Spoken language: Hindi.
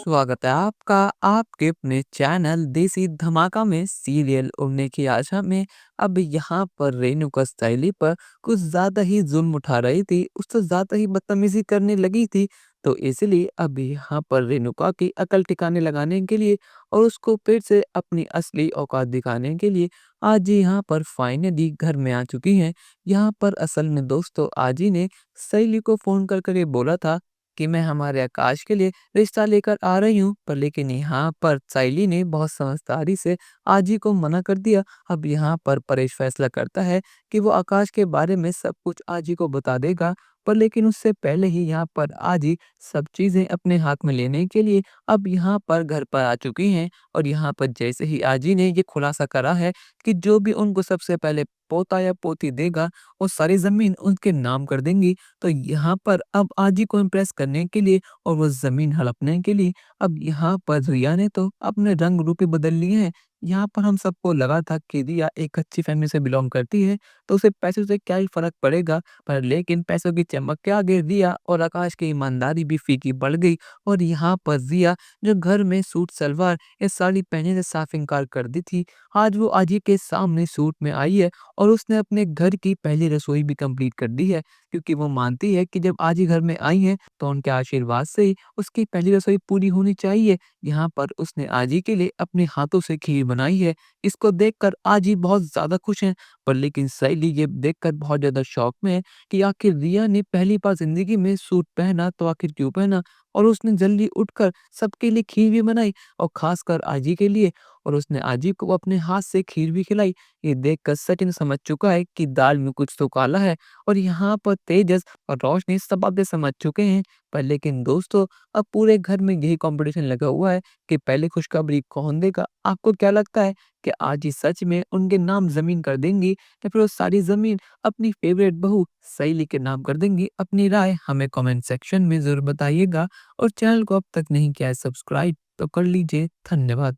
स्वागत है आपका आपके अपने चैनल देसी धमाका में सीरियल उड़ने की आशा में। अब यहाँ पर रेणुका सहेली पर कुछ ज़्यादा ही जुल्म उठा रही थी, उससे ज़्यादा ही बदतमीज़ी करने लगी थी। तो इसलिए अब यहाँ पर रेणुका की अकल ठिकाने लगाने के लिए और उसको फिर से अपनी असली औकात दिखाने के लिए आज ही यहाँ पर फाइनली घर में आ चुकी हैं। यहाँ पर असल में दोस्तों आज ही ने सहेली को फ़ोन कर ये बोला था कि मैं हमारे आकाश के लिए रिश्ता लेकर आ रही हूँ, पर लेकिन यहाँ पर सायली ने बहुत समझदारी से आजी को मना कर दिया। अब यहाँ पर परेश फैसला करता है कि वो आकाश के बारे में सब कुछ आजी को बता देगा, पर लेकिन उससे पहले ही यहाँ पर आजी सब चीज़ें अपने हाथ में लेने के लिए अब यहाँ पर घर पर आ चुकी हैं। और यहाँ पर जैसे ही आजी ने ये खुलासा करा है कि जो भी उनको सबसे पहले पोता या पोती देगा, वो सारी ज़मीन उनके नाम कर देंगी। तो यहाँ पर अब आजी को इम्प्रेस करने के लिए और वो ज़मीन हड़पने के लिए अब यहाँ पर रिया ने तो अपने रंग रूप ही बदल लिए हैं। यहाँ पर हम सबको लगा था कि रिया एक अच्छी फैमिली से बिलोंग करती है, तो उसे पैसों से क्या ही फ़र्क पड़ेगा। पर लेकिन पैसों की चमक के आगे रिया और आकाश की ईमानदारी भी फीकी पड़ गई। और यहाँ पर रिया जो घर में सूट सलवार या साड़ी पहनने से साफ इनकार कर दी थी, आज वो आजी के सामने सूट में आई है और उसने अपने घर की पहली रसोई भी कंप्लीट कर दी है। क्योंकि वो मानती है कि जब आजी घर में आई हैं, तो उनके आशीर्वाद से ही उसकी पहली रसोई पूरी होनी चाहिए। यहाँ पर उसने आजी के लिए अपने हाथों से खीर बनाई है। इसको देखकर आजी बहुत ज़्यादा खुश हैं, पर लेकिन सहेली ये देखकर बहुत ज़्यादा शॉक में है कि आखिर रिया ने पहली बार ज़िंदगी में सूट पहना तो आखिर क्यों पहना? और उसने जल्दी उठकर सबके लिए खीर भी बनाई और ख़ासकर आजी के लिए, और उसने आजी को अपने हाथ से खीर भी खिलाई। ये देखकर सचिन समझ चुका है कि दाल में कुछ तो काला है। और यहाँ पर तेजस और रोशनी सब बातें समझ चुके हैं। पर लेकिन दोस्तों, अब पूरे घर में यही कंपटीशन लगा हुआ है कि पहले खुशखबरी कौन देगा। आपको क्या लगता है कि आज ही सच में उनके नाम जमीन कर देंगी या फिर वो सारी जमीन अपनी फेवरेट बहू सहेली के नाम कर देंगी? अपनी राय हमें कमेंट सेक्शन में जरूर बताइएगा और चैनल को अब तक नहीं किया है सब्सक्राइब तो कर लीजिए। धन्यवाद।